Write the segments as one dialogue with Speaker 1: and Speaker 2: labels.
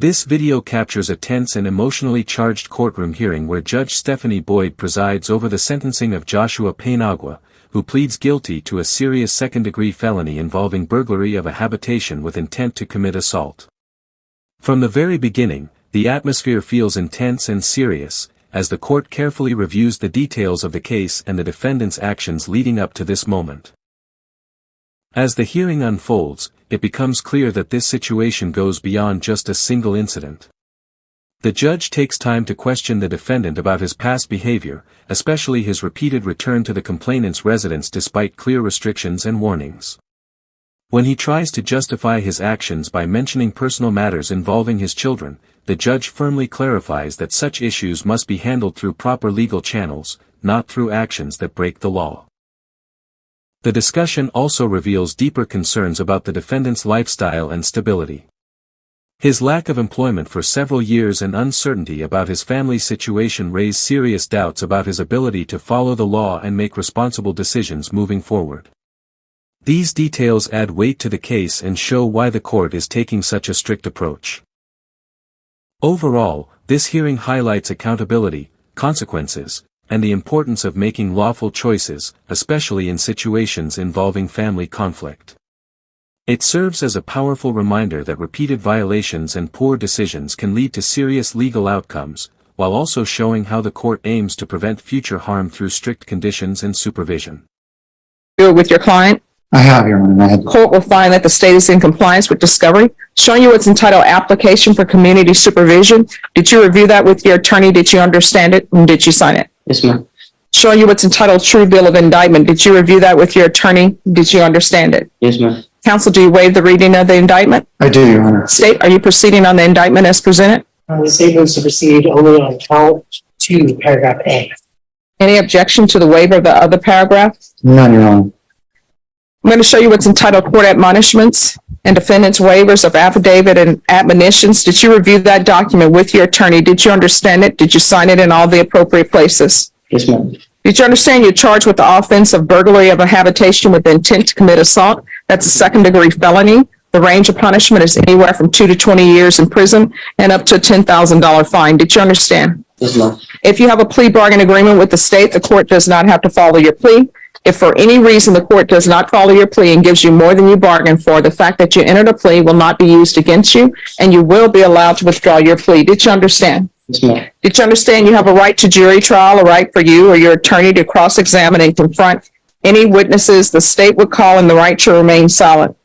Speaker 1: This video captures a tense and emotionally charged courtroom hearing where Judge Stephanie Boyd presides over the sentencing of Joshua Payne-Agua, who pleads guilty to a serious second-degree felony involving burglary of a habitation with intent to commit assault. From the very beginning, the atmosphere feels intense and serious, as the court carefully reviews the details of the case and the defendant's actions leading up to this moment. As the hearing unfolds, it becomes clear that this situation goes beyond just a single incident. The judge takes time to question the defendant about his past behavior, especially his repeated return to the complainant's residence despite clear restrictions and warnings. When he tries to justify his actions by mentioning personal matters involving his children, the judge firmly clarifies that such issues must be handled through proper legal channels, not through actions that break the law. The discussion also reveals deeper concerns about the defendant's lifestyle and stability. His lack of employment for several years and uncertainty about his family's situation raise serious doubts about his ability to follow the law and make responsible decisions moving forward. These details add weight to the case and show why the court is taking such a strict approach. Overall, this hearing highlights accountability, consequences, and the importance of making lawful choices, especially in situations involving family conflict. It serves as a powerful reminder that repeated violations and poor decisions can lead to serious legal outcomes, while also showing how the court aims to prevent future harm through strict conditions and supervision.
Speaker 2: With your client?
Speaker 3: I have, Your Honor.
Speaker 2: The court will find that the state is in compliance with discovery, showing you what's entitled Application for Community Supervision. Did you review that with your attorney? Did you understand it? And did you sign it?
Speaker 3: Yes, ma'am.
Speaker 2: Showing you what's entitled True Bill of Indictment. Did you review that with your attorney? Did you understand it?
Speaker 3: Yes, ma'am.
Speaker 2: Counsel, do you waive the reading of the indictment?
Speaker 3: I do, Your Honor.
Speaker 2: State, are you proceeding on the indictment as presented?
Speaker 4: The state moves to proceed only on count 2, paragraph A.
Speaker 2: Any objection to the waiver of the other paragraph?
Speaker 3: None, Your Honor.
Speaker 2: I'm going to show you what's entitled Court Admonishments and Defendant's Waivers of Affidavit and Admonitions. Did you review that document with your attorney? Did you understand it? Did you sign it in all the appropriate places?
Speaker 3: Yes, ma'am.
Speaker 2: Did you understand you're charged with the offense of burglary of a habitation with intent to commit assault? That's a second-degree felony. The range of punishment is anywhere from 2 to 20 years in prison and up to a $10,000 fine. Did you understand?
Speaker 3: Yes, ma'am.
Speaker 2: If you have a plea bargain agreement with the state, the court does not have to follow your plea. If for any reason the court does not follow your plea and gives you more than you bargained for, the fact that you entered a plea will not be used against you, and you will be allowed to withdraw your plea. Did you understand?
Speaker 3: Yes, ma'am.
Speaker 2: Did you understand you have a right to jury trial, a right for you or your attorney to cross-examine and confront any witnesses the state would call, and the right to remain silent?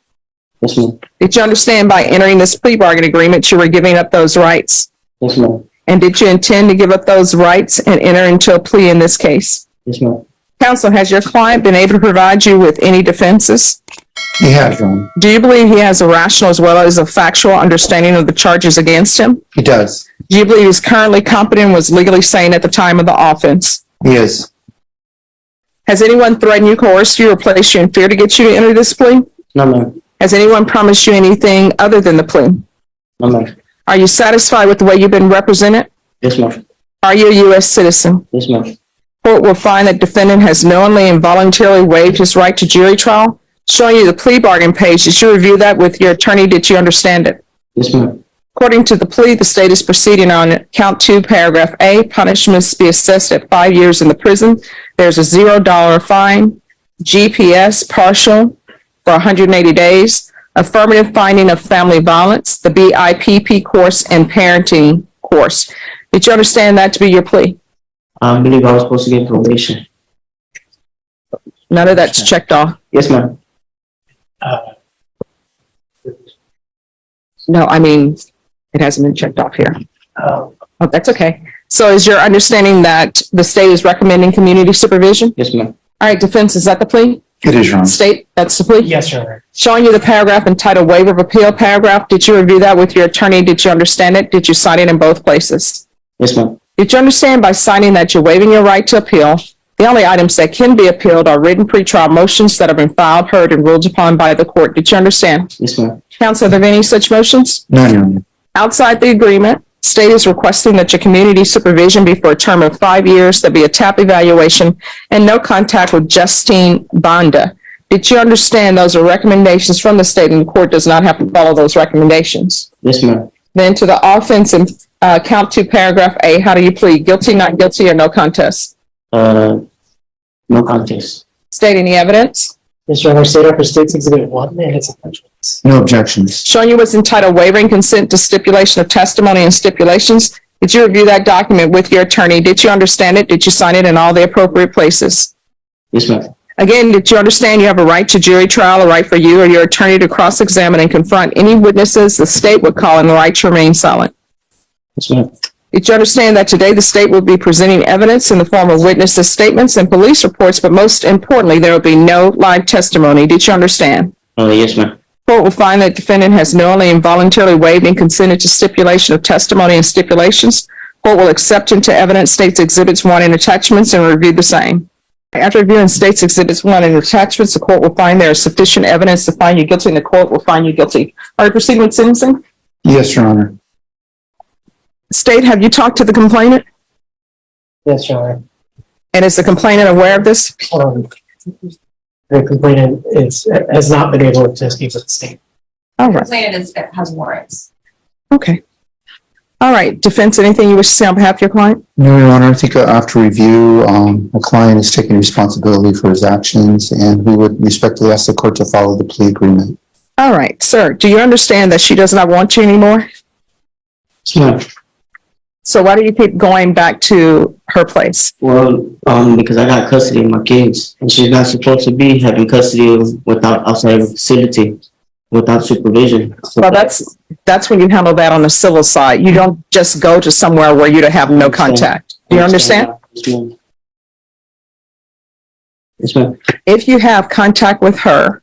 Speaker 3: Yes, ma'am.
Speaker 2: Did you understand by entering this plea bargain agreement you were giving up those rights?
Speaker 3: Yes, ma'am.
Speaker 2: And did you intend to give up those rights and enter into a plea in this case?
Speaker 3: Yes, ma'am.
Speaker 2: Counsel, has your client been able to provide you with any defenses?
Speaker 3: He has, Your Honor.
Speaker 2: Do you believe he has a rational as well as a factual understanding of the charges against him?
Speaker 3: He does.
Speaker 2: Do you believe he's currently competent and was legally sane at the time of the offense?
Speaker 3: He is.
Speaker 2: Has anyone threatened you, coerced you, or placed you in fear to get you to enter this plea?
Speaker 3: No, ma'am.
Speaker 2: Has anyone promised you anything other than the plea?
Speaker 3: No, ma'am.
Speaker 2: Are you satisfied with the way you've been represented?
Speaker 3: Yes, ma'am.
Speaker 2: Are you a U.S. citizen?
Speaker 3: Yes, ma'am.
Speaker 2: Court will find that defendant has knowingly and voluntarily waived his right to jury trial. Showing you the plea bargain page, did you review that with your attorney? Did you understand it?
Speaker 3: Yes, ma'am.
Speaker 2: According to the plea, the state is proceeding on count 2, paragraph A. Punishments be assessed at 5 years in the prison. There's a $0 fine, GPS partial for 180 days, affirmative finding of family violence, the BIPP course, and parenting course. Did you understand that to be your plea?
Speaker 3: I believe I was supposed to get probation.
Speaker 2: None of that's checked off.
Speaker 3: Yes, ma'am.
Speaker 2: No, I mean, it hasn't been checked off here.
Speaker 4: Oh,
Speaker 2: Oh, that's okay. So is your understanding that the state is recommending community supervision?
Speaker 3: Yes, ma'am.
Speaker 2: All right, defense, is that the plea?
Speaker 3: It is, Your Honor.
Speaker 2: State, that's the plea?
Speaker 4: yes, Your Honor.
Speaker 2: Showing you the paragraph entitled Waiver of Appeal paragraph. Did you review that with your attorney? Did you understand it? Did you sign it in both places?
Speaker 3: Yes, ma'am.
Speaker 2: Did you understand by signing that you're waiving your right to appeal? The only items that can be appealed are written pretrial motions that have been filed, heard, and ruled upon by the court. Did you understand?
Speaker 3: Yes, ma'am.
Speaker 2: Counsel, are there any such motions?
Speaker 3: None, Your Honor.
Speaker 2: Outside the agreement, state is requesting that your community supervision be for a term of 5 years, there be a TAP evaluation, and no contact with Justine Banda. Did you understand those are recommendations from the state and the court does not have to follow those recommendations?
Speaker 3: Yes, ma'am.
Speaker 2: Then to the offense in count 2, paragraph A, how do you plead? Guilty, not guilty, or no contest?
Speaker 3: No contest.
Speaker 2: State any evidence.
Speaker 4: Mr. Honor, state up for State's Exhibit 1 and its attachments.
Speaker 5: No objections.
Speaker 2: Showing you what's entitled waiving consent to stipulation of testimony and stipulations. Did you review that document with your attorney? Did you understand it? Did you sign it in all the appropriate places?
Speaker 3: Yes, ma'am.
Speaker 2: Again, did you understand you have a right to jury trial, a right for you or your attorney to cross-examine and confront any witnesses the state would call and the right to remain silent?
Speaker 3: Yes, ma'am.
Speaker 2: Did you understand that today the state will be presenting evidence in the form of witnesses' statements and police reports, but most importantly, there will be no live testimony? Did you understand?
Speaker 3: Yes, ma'am.
Speaker 2: Court will find that defendant has knowingly and voluntarily waived and consented to stipulation of testimony and stipulations. Court will accept into evidence State's Exhibits 1 and attachments and review the same. After reviewing State's Exhibits 1 and attachments, the court will find there is sufficient evidence to find you guilty, and the court will find you guilty. Are you proceeding with sentencing?
Speaker 5: Yes, Your Honor.
Speaker 2: State, have you talked to the complainant?
Speaker 4: Yes, Your Honor.
Speaker 2: And is the complainant aware of this?
Speaker 4: The complainant has not been able to speak with the state.
Speaker 2: All right.
Speaker 6: Complainant has warrants.
Speaker 2: Okay. All right. Defense, anything you wish to say on behalf of your client?
Speaker 5: No, Your Honor. I think after review, the client is taking responsibility for his actions, and we would respectfully ask the court to follow the plea agreement.
Speaker 2: All right. Sir, do you understand that she does not want you anymore?
Speaker 3: Yes, ma'am.
Speaker 2: So why do you keep going back to her place?
Speaker 3: Well, because I got custody of my kids, and she's not supposed to be having custody without outside of a facility, without supervision.
Speaker 2: Well, that's when you handle that on the civil side. You don't just go to somewhere where you have no contact. Do you understand?
Speaker 3: Yes, ma'am. Yes, ma'am.
Speaker 2: If you have contact with her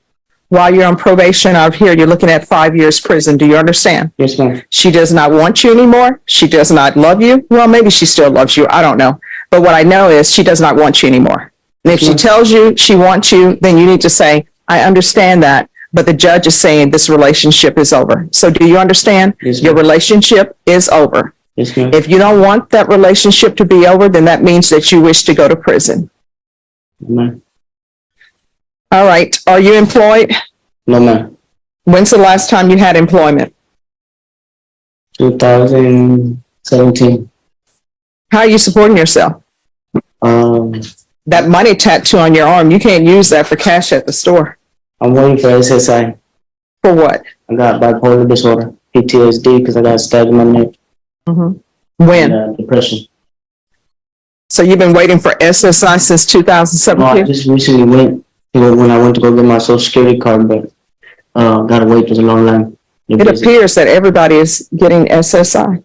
Speaker 2: while you're on probation out here, you're looking at 5 years prison. Do you understand?
Speaker 3: Yes, ma'am.
Speaker 2: She does not want you anymore. She does not love you. Well, maybe she still loves you. I don't know. But what I know is she does not want you anymore. And if she tells you she wants you, then you need to say, I understand that, but the judge is saying this relationship is over. So do you understand?
Speaker 3: Yes,
Speaker 2: Your
Speaker 3: ma'am.
Speaker 2: relationship is over.
Speaker 3: Yes, ma'am.
Speaker 2: If you don't want that relationship to be over, then that means that you wish to go to prison.
Speaker 3: Ma'am.
Speaker 2: All right. Are you employed?
Speaker 3: No, ma'am.
Speaker 2: When's the last time you had employment?
Speaker 3: 2017.
Speaker 2: How are you supporting yourself? That money tattoo on your arm, you can't use that for cash at the store.
Speaker 3: I'm waiting for SSI.
Speaker 2: For what?
Speaker 3: I got bipolar disorder, PTSD, because I got stabbed in my neck.
Speaker 2: When?
Speaker 3: And, depression.
Speaker 2: So you've been waiting for SSI since
Speaker 3: No, I
Speaker 2: 2017?
Speaker 3: just recently went when I went to go get my social security card, but gotta wait for a long line.
Speaker 2: It appears that everybody is getting SSI.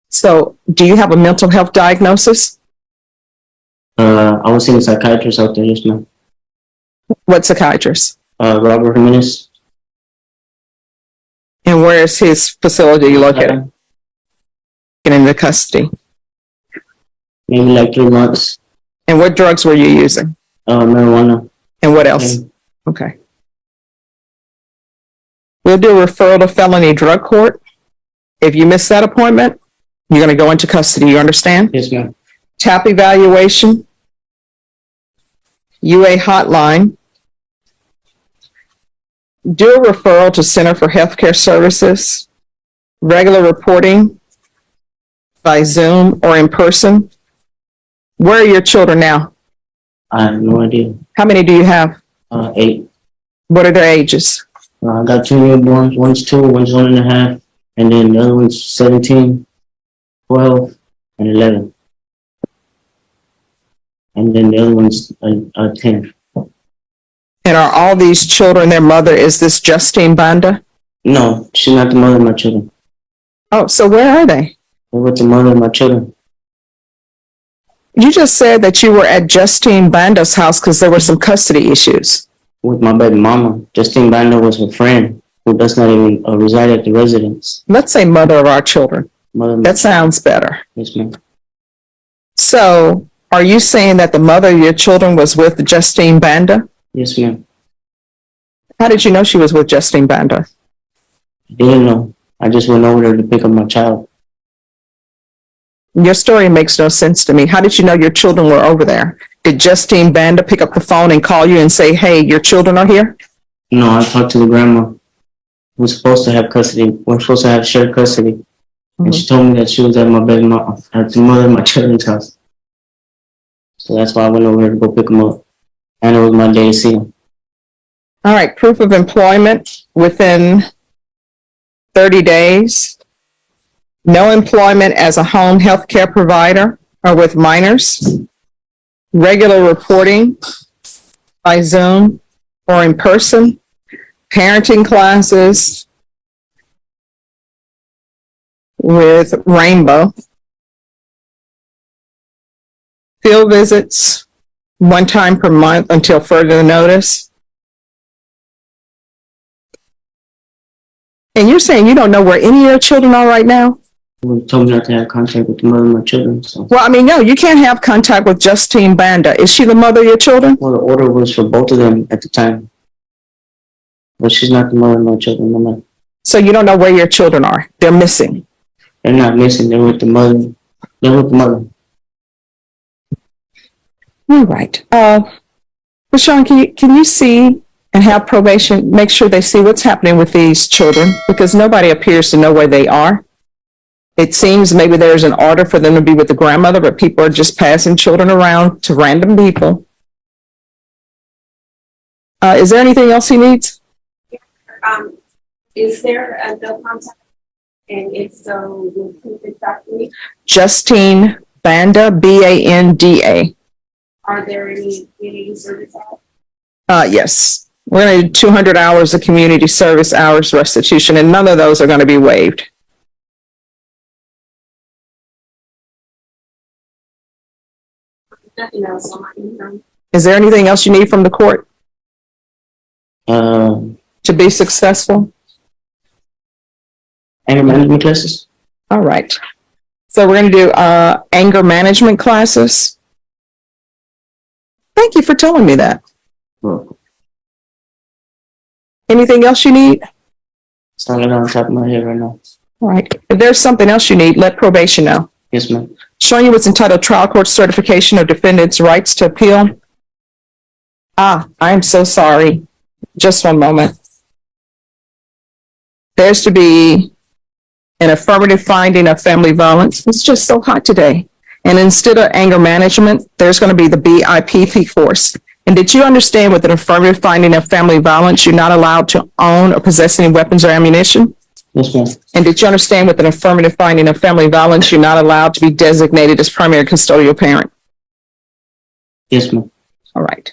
Speaker 2: So do you have a mental health diagnosis?
Speaker 3: I was seeing a psychiatrist out there, yes, ma'am.
Speaker 2: What psychiatrist?
Speaker 3: Robert Jimenez.
Speaker 2: And where is his facility located? In the custody.
Speaker 3: Maybe like 3 months.
Speaker 2: And what drugs were you using?
Speaker 3: Marijuana.
Speaker 2: And what else? Okay. We'll do a referral to felony drug court. If you miss that appointment, you're going to go into custody. You understand?
Speaker 3: Yes, ma'am.
Speaker 2: TAP evaluation, UA hotline, do a referral to Center for Healthcare Services, regular reporting by Zoom or in person. Where are your children now?
Speaker 3: I have no idea.
Speaker 2: How many do you have?
Speaker 3: 8.
Speaker 2: What are their ages?
Speaker 3: I got 2 newborns. One's 2, one's 1.5, and then the other one's 17, 12, and 11. And then the other one's 10.
Speaker 2: And are all these children, their mother, is this Justine Banda?
Speaker 3: No, she's not the mother of my children.
Speaker 2: Oh, so where are they?
Speaker 3: They're with the mother of my children.
Speaker 2: You just said that you were at Justine Banda's house because there were some custody issues.
Speaker 3: With my baby mama. Justine Banda was her friend who does not even reside at the residence.
Speaker 2: Let's say mother of our children.
Speaker 3: Mother.
Speaker 2: That sounds better.
Speaker 3: Yes, ma'am.
Speaker 2: So, are you saying that the mother of your children was with Justine Banda?
Speaker 3: Yes, ma'am.
Speaker 2: How did you know she was with Justine Banda?
Speaker 3: Didn't know. I just went over there to pick up my child.
Speaker 2: Your story makes no sense to me. How did you know your children were over there? Did Justine Banda pick up the phone and call you and say, hey, your children are here?
Speaker 3: No, I talked to the grandma. we're supposed to have custody. We're supposed to have shared custody. And she told me that she was at my baby mom, at the mother of my children's house. So that's why I went over here to go pick them up. And it was my day to see them.
Speaker 2: All right, proof of employment within 30 days. No employment as a home health care provider or with minors. Regular reporting by Zoom or in person. Parenting classes with Rainbow. Field visits 1 time per month until further notice. And you're saying you don't know where any of your children are right now?
Speaker 3: They told me not to have contact with the mother of my children. So.
Speaker 2: Well, I mean, no, you can't have contact with Justine Banda. Is she the mother of your children?
Speaker 3: Well, the order was for both of them at the time. But she's not the mother of my children. No, no.
Speaker 2: So you don't know where your children are. They're missing.
Speaker 3: They're not missing. They're with the mother. They're with the mother.
Speaker 2: All right. Rashawn, can you see and have probation make sure they see what's happening with these children? Because nobody appears to know where they are. It seems maybe there's an order for them to be with the grandmother, but people are just passing children around to random people. Is there anything else he needs?
Speaker 6: Is there a bill contact? And if so, who exactly?
Speaker 2: Justine Banda, Banda.
Speaker 6: Are there any community service hours?
Speaker 2: Yes. We're going to do 200 hours of community service hours restitution, and none of those are going to be waived.
Speaker 6: Nothing else on my income.
Speaker 2: Is there anything else you need from the court
Speaker 3: Anger
Speaker 2: to be successful?
Speaker 3: management classes?
Speaker 2: All right. So we're going to do anger management classes. Thank you for telling me that.
Speaker 3: Well,
Speaker 2: Anything else you need?
Speaker 3: it's not on top of my head right now.
Speaker 2: All right. If there's something else you need, let probation know.
Speaker 3: Yes, ma'am.
Speaker 2: Showing you what's entitled Trial Court Certification of Defendant's Rights to Appeal. I am so sorry. Just one moment. There's to be an affirmative finding of family violence. It's just so hot today. And instead of anger management, there's going to be the BIPP course. And did you understand with an affirmative finding of family violence, you're not allowed to own or possess any weapons or ammunition?
Speaker 3: Yes, ma'am.
Speaker 2: And did you understand with an affirmative finding of family violence, you're not allowed to be designated as primary custodial parent?
Speaker 3: Yes, ma'am.
Speaker 2: All right.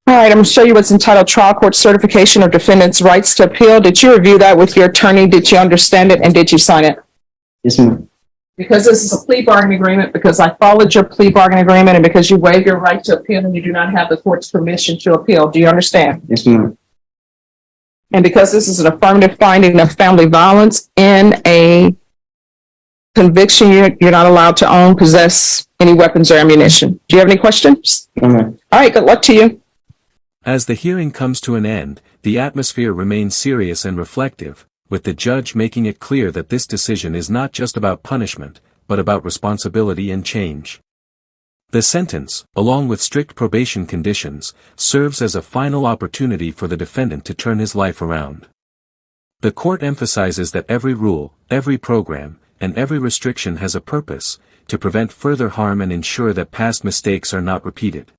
Speaker 2: All right, I'm going to show you what's entitled Trial Court Certification of Defendant's Rights to Appeal. Did you review that with your attorney? Did you understand it? And did you sign it?
Speaker 3: Yes, ma'am.
Speaker 2: Because this is a plea bargaining agreement, because I followed your plea bargaining agreement, and because you waive your right to appeal and you do not have the court's permission to appeal. Do you understand?
Speaker 3: Yes, ma'am.
Speaker 2: And because this is an affirmative finding of family violence in a conviction, you're not allowed to own, possess any weapons or ammunition. Do you have any questions?
Speaker 3: No, ma'am.
Speaker 2: All right, good luck to you.
Speaker 1: As the hearing comes to an end, the atmosphere remains serious and reflective, with the judge making it clear that this decision is not just about punishment, but about responsibility and change. The sentence, along with strict probation conditions, serves as a final opportunity for the defendant to turn his life around. The court emphasizes that every rule, every program, and every restriction has a purpose, to prevent further harm and ensure that past mistakes are not repeated.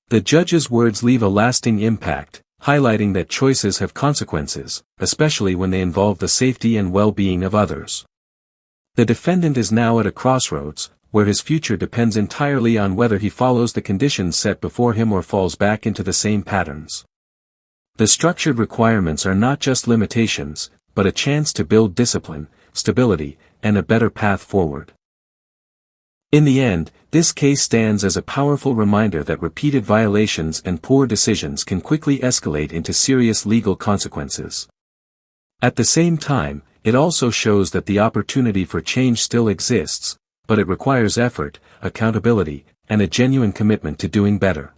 Speaker 1: The judge's words leave a lasting impact, highlighting that choices have consequences, especially when they involve the safety and well-being of others. The defendant is now at a crossroads, where his future depends entirely on whether he follows the conditions set before him or falls back into the same patterns. The structured requirements are not just limitations, but a chance to build discipline, stability, and a better path forward. In the end, this case stands as a powerful reminder that repeated violations and poor decisions can quickly escalate into serious legal consequences. At the same time, it also shows that the opportunity for change still exists, but it requires effort, accountability, and a genuine commitment to doing better.